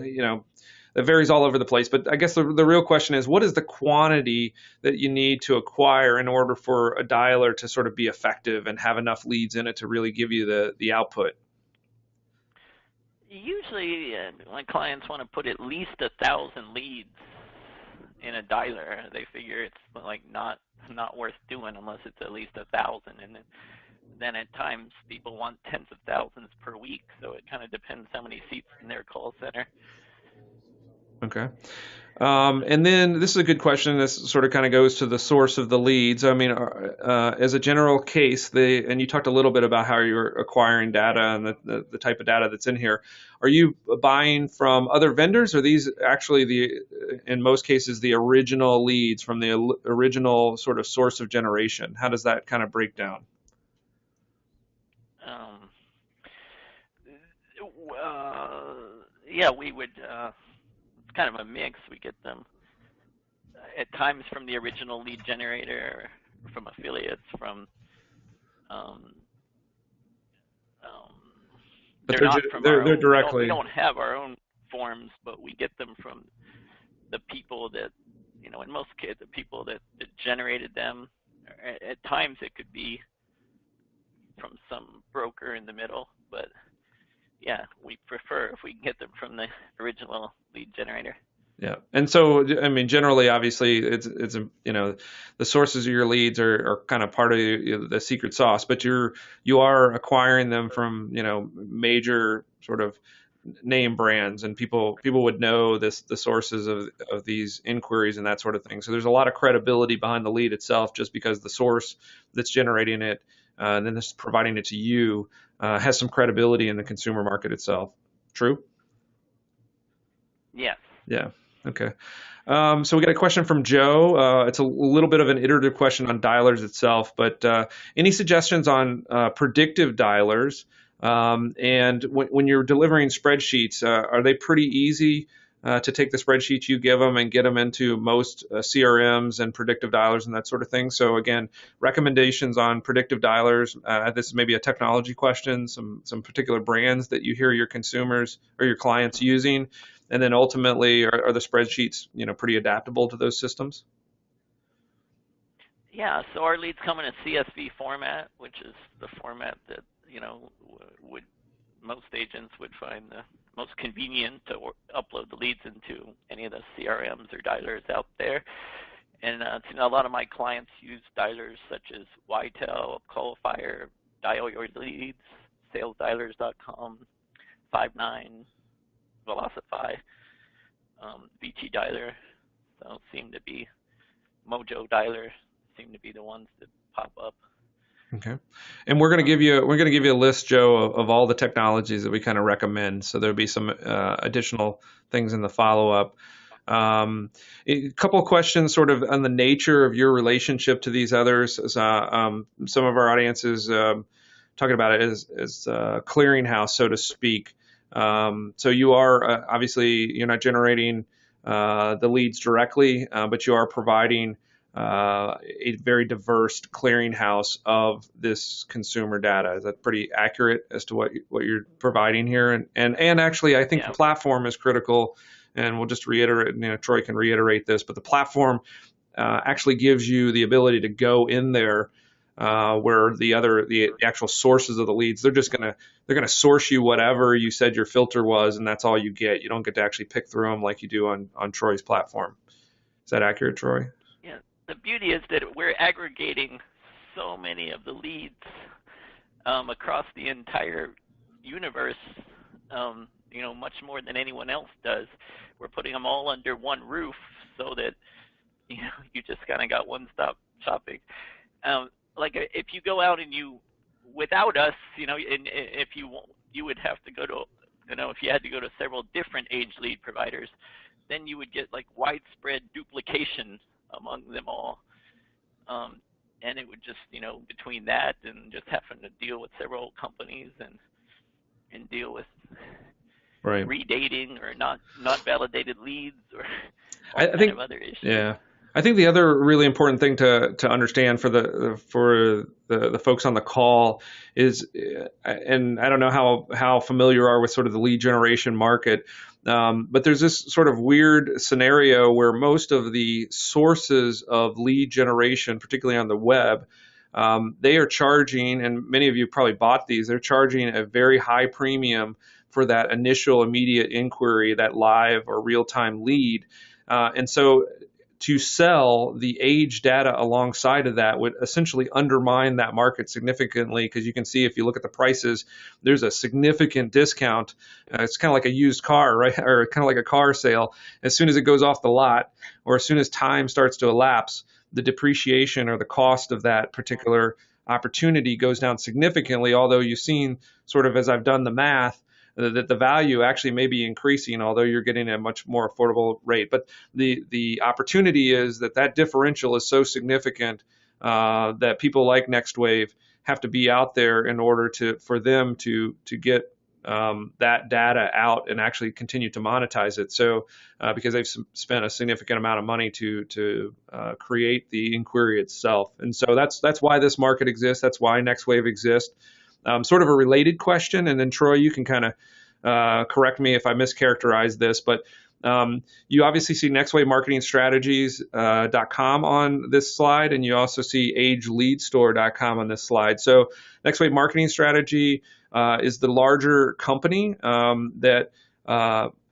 it varies all over the place. But I guess the real question is, what is the quantity that you need to acquire in order for a dialer to sort of be effective and have enough leads in it to really give you the output?
Usually, my clients want to put at least 1,000 leads in a dialer. They figure it's like not worth doing unless it's at least 1,000. And then at times people want tens of thousands per week. So it kind of depends how many seats in their call center.
Okay. And then this is a good question. This sort of kind of goes to the source of the leads. I mean, as a general case, and you talked a little bit about how you're acquiring data and the type of data that's in here. Are you buying from other vendors, or are these actually in most cases, the original leads from the original sort of source of generation? How does that kind of break down?
Yeah, we would. Kind of a mix. We get them at times from the original lead generator, from affiliates, from
but
they're
directly.
We don't have our own forms, but we get them from the people that, in most cases, the people that generated them. At times it could be from some broker in the middle, but yeah, we prefer if we can get them from the original lead generator.
Yeah. And so, I mean, generally, obviously, it's the sources of your leads are kind of part of the secret sauce, but you are acquiring them from, major sort of name brands, and people would know the sources of these inquiries and that sort of thing. So there's a lot of credibility behind the lead itself, just because the source that's generating it and then this providing it to you has some credibility in the consumer market itself. True?
Yes.
Yeah. Okay. So we got a question from Joe. It's a little bit of an iterative question on dialers itself, but any suggestions on predictive dialers? And when you're delivering spreadsheets, are they pretty easy to take the spreadsheets you give them and get them into most CRMs and predictive dialers and that sort of thing? So again, recommendations on predictive dialers. This is maybe a technology question, some particular brands that you hear your consumers or your clients using. And then ultimately, are the spreadsheets, pretty adaptable to those systems?
Yeah, so our leads come in a CSV format, which is the format that, most agents would find the most convenient to upload the leads into any of the CRMs or dialers out there. And a lot of my clients use dialers such as Ytel, Qualifier, Dial Your Leads, SalesDialers.com, Five9, Velocify, VT Dialer, so Mojo Dialer seem to be the ones that pop up.
Okay, and we're going to give you a list, Joe, of all the technologies that we kind of recommend. So there'll be some additional things in the follow up. A couple of questions, sort of on the nature of your relationship to these others. Some of our audience is talking about it as a clearinghouse, so to speak. So you are obviously you're not generating the leads directly, but you are providing a very diverse clearinghouse of this consumer data. Is that pretty accurate as to what you're providing here? And actually, I think the platform is critical. And we'll just reiterate. Troy can reiterate this, but the platform actually gives you the ability to go in there where the actual sources of the leads, they're gonna source you whatever you said your filter was, and that's all you get. You don't get to actually pick through them like you do on Troy's platform. Is that accurate, Troy?
Yeah. The beauty is that we're aggregating so many of the leads across the entire universe, much more than anyone else does. We're putting them all under one roof so that you just kind of got one-stop shopping. Like if you go out and without us, and if you would have to go to, if you had to go to several different age lead providers, then you would get like widespread duplication among them all. And it would just, between that and just having to deal with several companies and deal with redating or not validated leads or
I think
other issues.
Yeah. I think the other really important thing to understand for the folks on the call is, and I don't know how familiar you are with sort of the lead generation market, but there's this sort of weird scenario where most of the sources of lead generation, particularly on the web, they are charging, and many of you probably bought these, they're charging a very high premium for that initial immediate inquiry, that live or real-time lead. And so to sell the age data alongside of that would essentially undermine that market significantly, because you can see if you look at the prices, there's a significant discount. It's kind of like a used car, right? Or kind of like a car sale. As soon as it goes off the lot, or as soon as time starts to elapse, the depreciation or the cost of that particular opportunity goes down significantly, although you've seen sort of, as I've done the math, that the value actually may be increasing, although you're getting a much more affordable rate. But the opportunity is that differential is so significant that people like NextWave have to be out there in order for them to get that data out and actually continue to monetize it. So because they've spent a significant amount of money to create the inquiry itself. And so that's why this market exists. That's why NextWave exists. Sort of a related question, and then Troy, you can kind of correct me if I mischaracterize this, but you obviously see nextwavemarketingstrategies.com on this slide, and you also see ageleadstore.com on this slide. So NextWave Marketing Strategy is the larger company that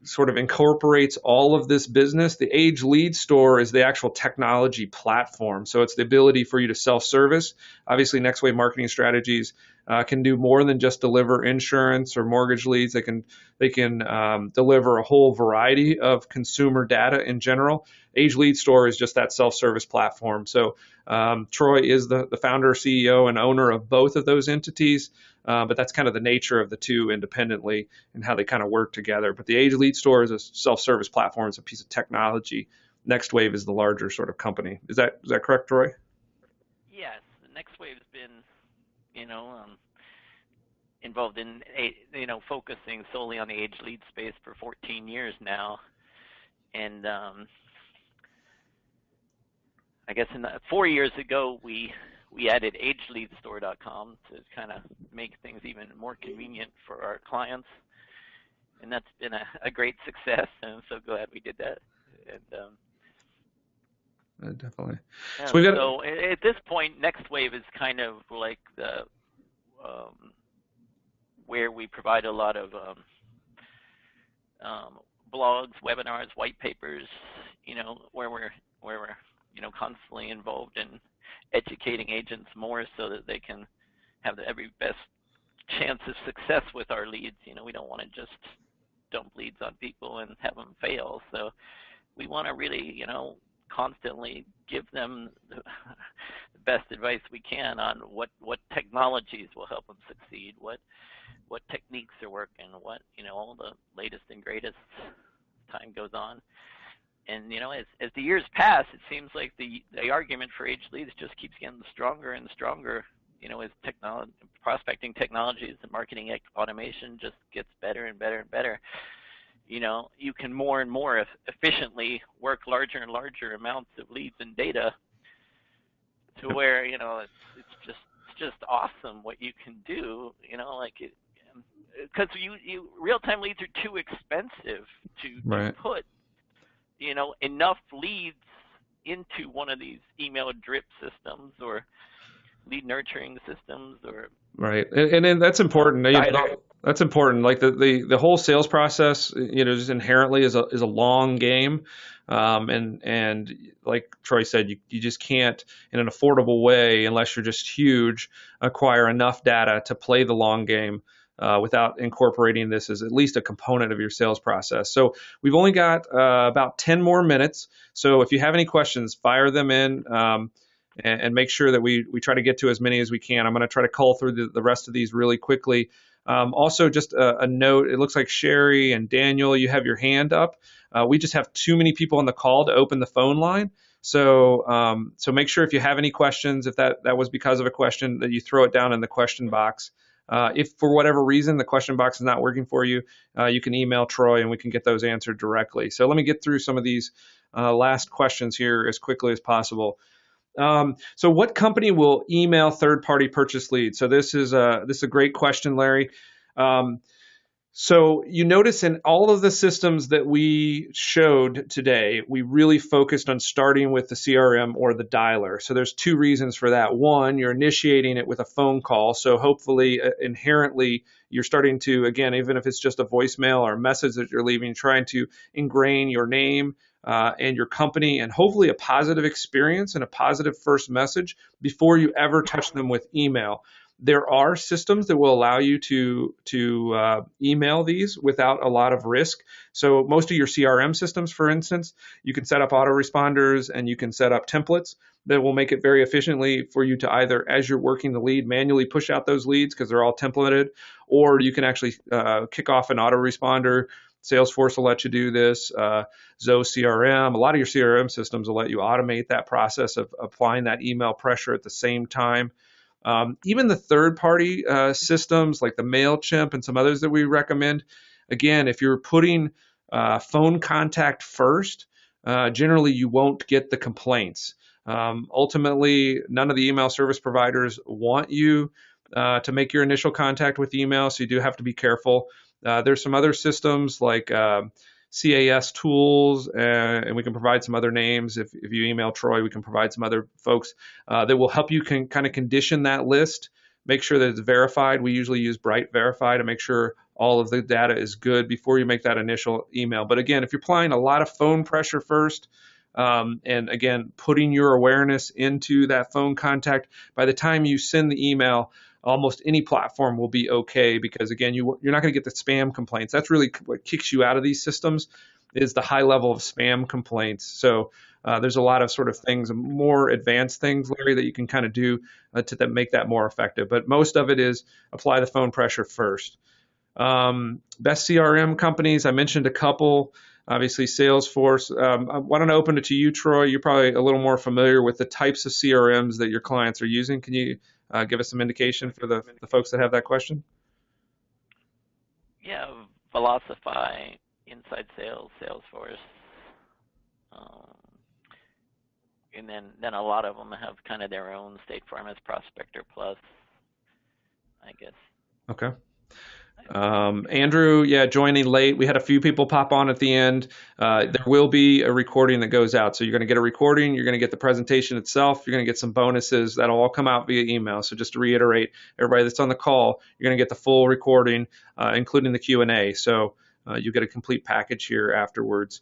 sort of incorporates all of this business. The Age Lead Store is the actual technology platform. So it's the ability for you to self-service. Obviously, NextWave Marketing Strategies can do more than just deliver insurance or mortgage leads. They can deliver a whole variety of consumer data in general. Age Lead Store is just that self-service platform. So Troy is the founder, CEO, and owner of both of those entities. But that's kind of the nature of the two independently and how they kind of work together. But the Age Lead Store is a self-service platform. It's a piece of technology. NextWave is the larger sort of company. Is that correct, Troy?
Yes, NextWave's been, involved in, focusing solely on the age lead space for 14 years now. And I guess 4 years ago, we added ageleadstore.com to kind of make things even more convenient for our clients. And that's been a great success, and I'm so glad we did that. And
definitely.
So at this point, NextWave is kind of like the where we provide a lot of blogs, webinars, white papers, where we're constantly involved in educating agents more so that they can have the every best chance of success with our leads. We don't want to just dump leads on people and have them fail. So we want to really, constantly give them the best advice we can on what technologies will help them succeed, what techniques are working, what, all the latest and greatest as time goes on. And, as the years pass, it seems like the argument for age leads just keeps getting stronger and stronger, as prospecting technologies and marketing automation just gets better and better and better. You can more and more efficiently work larger and larger amounts of leads and data to where, it's just awesome what you can do, because real-time leads are too expensive to put enough leads into one of these email drip systems or lead nurturing systems or
Right, and then that's important.
dialer.
That's important. Like the whole sales process, just inherently is a long game, and like Troy said, you just can't in an affordable way unless you're just huge acquire enough data to play the long game. Without incorporating this as at least a component of your sales process. So we've only got about 10 more minutes. So if you have any questions, fire them in. And make sure that we try to get to as many as we can. I'm going to try to cull through the rest of these really quickly. Also, just a note, it looks like Sherry and Daniel, you have your hand up. We just have too many people on the call to open the phone line. So make sure if you have any questions, if that was because of a question, that you throw it down in the question box. If for whatever reason the question box is not working for you, you can email Troy and we can get those answered directly. So let me get through some of these last questions here as quickly as possible. So what company will email third-party purchase leads? So this is a great question, Larry. So you notice in all of the systems that we showed today, we really focused on starting with the CRM or the dialer. So there's two reasons for that. One, you're initiating it with a phone call. So hopefully, inherently, you're starting to, again, even if it's just a voicemail or a message that you're leaving, trying to ingrain your name and your company and hopefully a positive experience and a positive first message before you ever touch them with email. There are systems that will allow you to email these without a lot of risk. So most of your CRM systems, for instance, you can set up autoresponders and you can set up templates that will make it very efficiently for you to either, as you're working the lead, manually push out those leads because they're all templated, or you can actually kick off an autoresponder. Salesforce will let you do this. Zoho CRM, a lot of your CRM systems will let you automate that process of applying that email pressure at the same time. Even the third-party systems like the MailChimp and some others that we recommend, again, if you're putting phone contact first, generally you won't get the complaints. Ultimately, none of the email service providers want you to make your initial contact with email, so you do have to be careful. There's some other systems like CAS tools, and we can provide some other names. If you email Troy, we can provide some other folks that will help you kind of condition that list, make sure that it's verified. We usually use Bright Verify to make sure all of the data is good before you make that initial email. But again, if you're applying a lot of phone pressure first, and again, putting your awareness into that phone contact, by the time you send the email, almost any platform will be okay because, again, you're not going to get the spam complaints. That's really what kicks you out of these systems is the high level of spam complaints. So there's a lot of sort of things, more advanced things, Larry, that you can kind of do to make that more effective. But most of it is apply the phone pressure first. Best CRM companies, I mentioned a couple. Obviously, Salesforce. Why don't I open it to you, Troy? You're probably a little more familiar with the types of CRMs that your clients are using. Can you give us some indication for the folks that have that question?
Yeah, Velocify, Inside Sales, Salesforce, and then a lot of them have kind of their own. State Farm as Prospector Plus, I guess.
Okay. Andrew, joining late. We had a few people pop on at the end. There will be a recording that goes out. So you're going to get a recording. You're going to get the presentation itself. You're going to get some bonuses. That'll all come out via email. So just to reiterate, everybody that's on the call, you're going to get the full recording, including the Q&A. So you get a complete package here afterwards.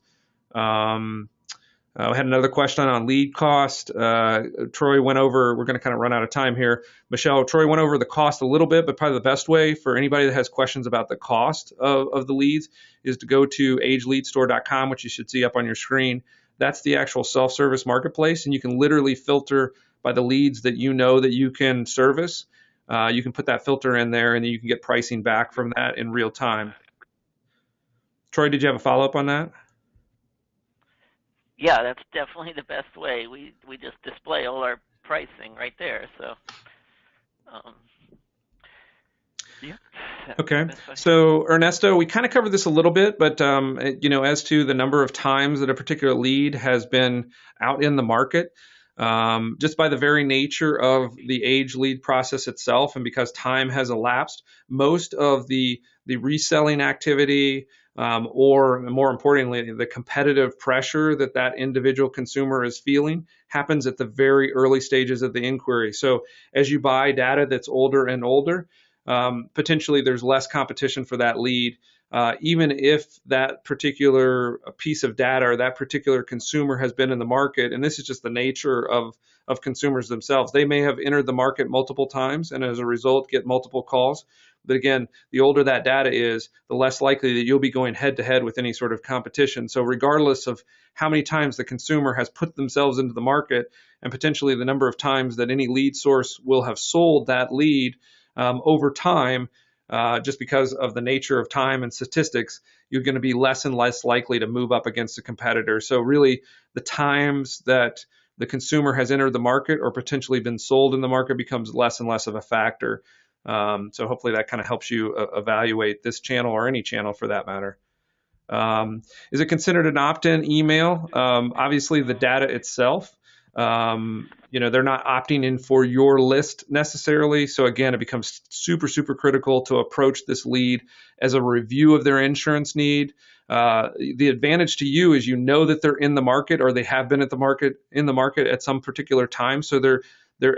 We had another question on lead cost. Troy went over, we're going to kind of run out of time here. Michelle, Troy went over the cost a little bit, but probably the best way for anybody that has questions about the cost of the leads is to go to ageleadstore.com, which you should see up on your screen. That's the actual self-service marketplace, and you can literally filter by the leads that you know that you can service. You can put that filter in there, and then you can get pricing back from that in real time. Troy, did you have a follow-up on that?
Yeah, that's definitely the best way. We just display all our pricing right there. So, yeah.
Okay. So Ernesto, we kind of covered this a little bit, but as to the number of times that a particular lead has been out in the market, just by the very nature of the age lead process itself, and because time has elapsed, most of the reselling activity, or more importantly, the competitive pressure that that individual consumer is feeling happens at the very early stages of the inquiry. So as you buy data that's older and older, potentially there's less competition for that lead. Even if that particular piece of data or that particular consumer has been in the market, and this is just the nature of consumers themselves, they may have entered the market multiple times and as a result get multiple calls. But again, the older that data is, the less likely that you'll be going head to head with any sort of competition. So regardless of how many times the consumer has put themselves into the market and potentially the number of times that any lead source will have sold that lead over time, just because of the nature of time and statistics, you're going to be less and less likely to move up against a competitor. So really, the times that the consumer has entered the market or potentially been sold in the market becomes less and less of a factor. So hopefully that kind of helps you evaluate this channel or any channel for that matter. Is it considered an opt-in email? Obviously, the data itself, they're not opting in for your list necessarily. So again, it becomes super, super critical to approach this lead as a review of their insurance need. The advantage to you is that they're in the market or they have been in the market at some particular time. So they're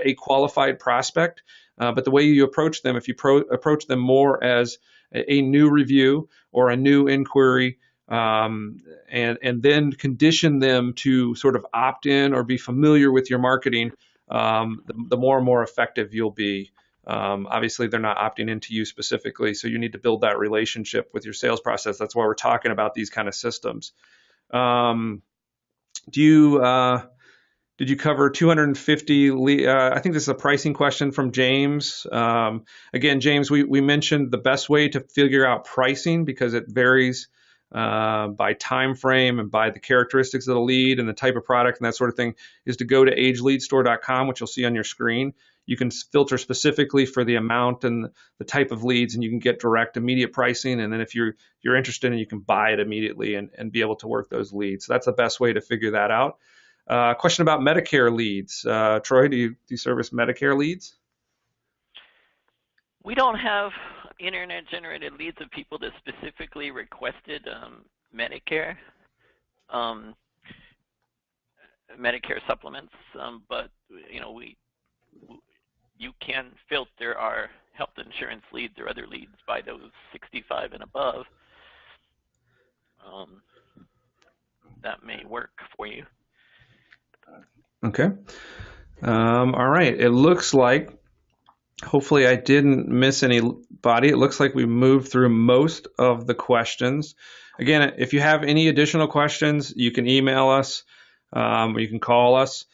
a qualified prospect. But the way you approach them, if you approach them more as a new review or a new inquiry, and then condition them to sort of opt in or be familiar with your marketing, the more and more effective you'll be. Obviously, they're not opting into you specifically, so you need to build that relationship with your sales process. That's why we're talking about these kind of systems. Did you cover 250? I think this is a pricing question from James. Again, James, we mentioned the best way to figure out pricing because it varies by time frame and by the characteristics of the lead and the type of product and that sort of thing is to go to ageleadstore.com, which you'll see on your screen. You can filter specifically for the amount and the type of leads, and you can get direct, immediate pricing. And then if you're interested in it, you can buy it immediately and be able to work those leads. So that's the best way to figure that out. Question about Medicare leads. Troy, do you service Medicare leads?
We don't have internet-generated leads of people that specifically requested Medicare supplements, but you can filter our health insurance leads or other leads by those 65 and above. That may work for you.
Okay. All right. It looks like, hopefully I didn't miss anybody. It looks like we moved through most of the questions. Again, if you have any additional questions, you can email us, or you can call us.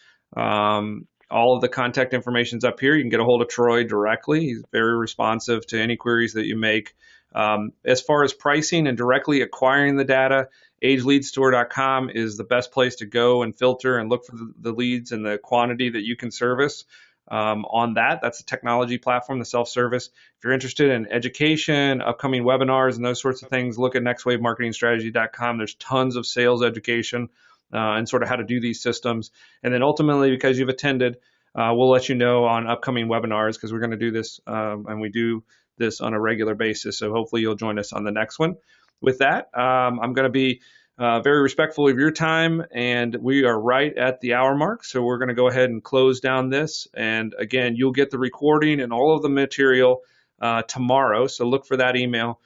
All of the contact information is up here. You can get a hold of Troy directly. He's very responsive to any queries that you make. As far as pricing and directly acquiring the data, ageleadstore.com is the best place to go and filter and look for the leads and the quantity that you can service. On that's a technology platform, the self-service. If you're interested in education, upcoming webinars, and those sorts of things, look at nextwavemarketingstrategy.com. There's tons of sales education and sort of how to do these systems. And then ultimately, because you've attended, we'll let you know on upcoming webinars because we're going to do this, and we do this on a regular basis. So hopefully you'll join us on the next one. With that, I'm going to be very respectful of your time, and we are right at the hour mark. So we're going to go ahead and close down this. And again, you'll get the recording and all of the material tomorrow. So look for that email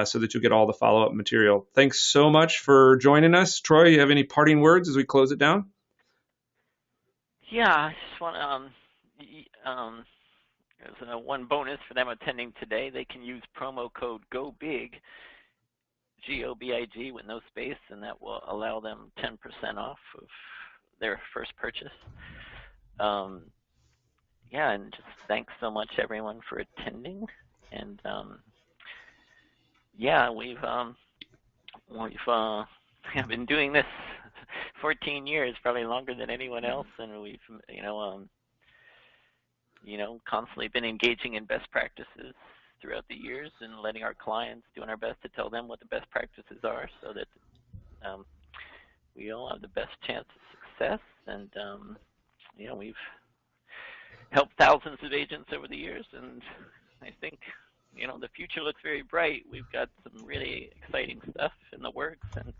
so that you'll get all the follow-up material. Thanks so much for joining us. Troy, you have any parting words as we close it down?
Yeah, I just want to, there's one bonus for them attending today. They can use promo code GOBIG, GOBIG with no space, and that will allow them 10% off of their first purchase. Yeah, and just thanks so much everyone for attending. And yeah, we've been doing this 14 years, probably longer than anyone else, and we've constantly been engaging in best practices throughout the years and letting our clients, doing our best to tell them what the best practices are so that we all have the best chance of success. And we've helped thousands of agents over the years, and I think the future looks very bright. We've got some really exciting stuff in the works, and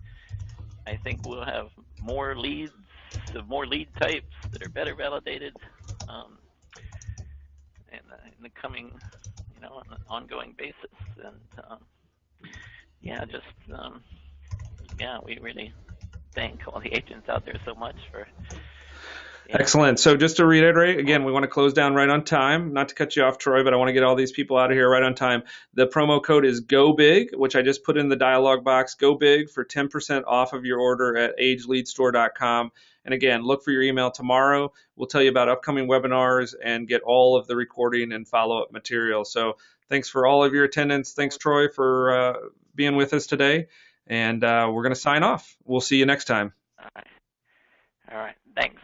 I think we'll have more leads, more lead types that are better validated um, in the coming, on an ongoing basis. And yeah, just yeah, we really thank all the agents out there so much for. Yeah.
Excellent. So just to reiterate, again, we want to close down right on time. Not to cut you off, Troy, but I want to get all these people out of here right on time. The promo code is GOBIG, which I just put in the dialog box. Go Big for 10% off of your order at ageleadstore.com. And again, look for your email tomorrow. We'll tell you about upcoming webinars and get all of the recording and follow-up material. So thanks for all of your attendance. Thanks, Troy, for being with us today. And we're going to sign off. We'll see you next time.
All right. Thanks.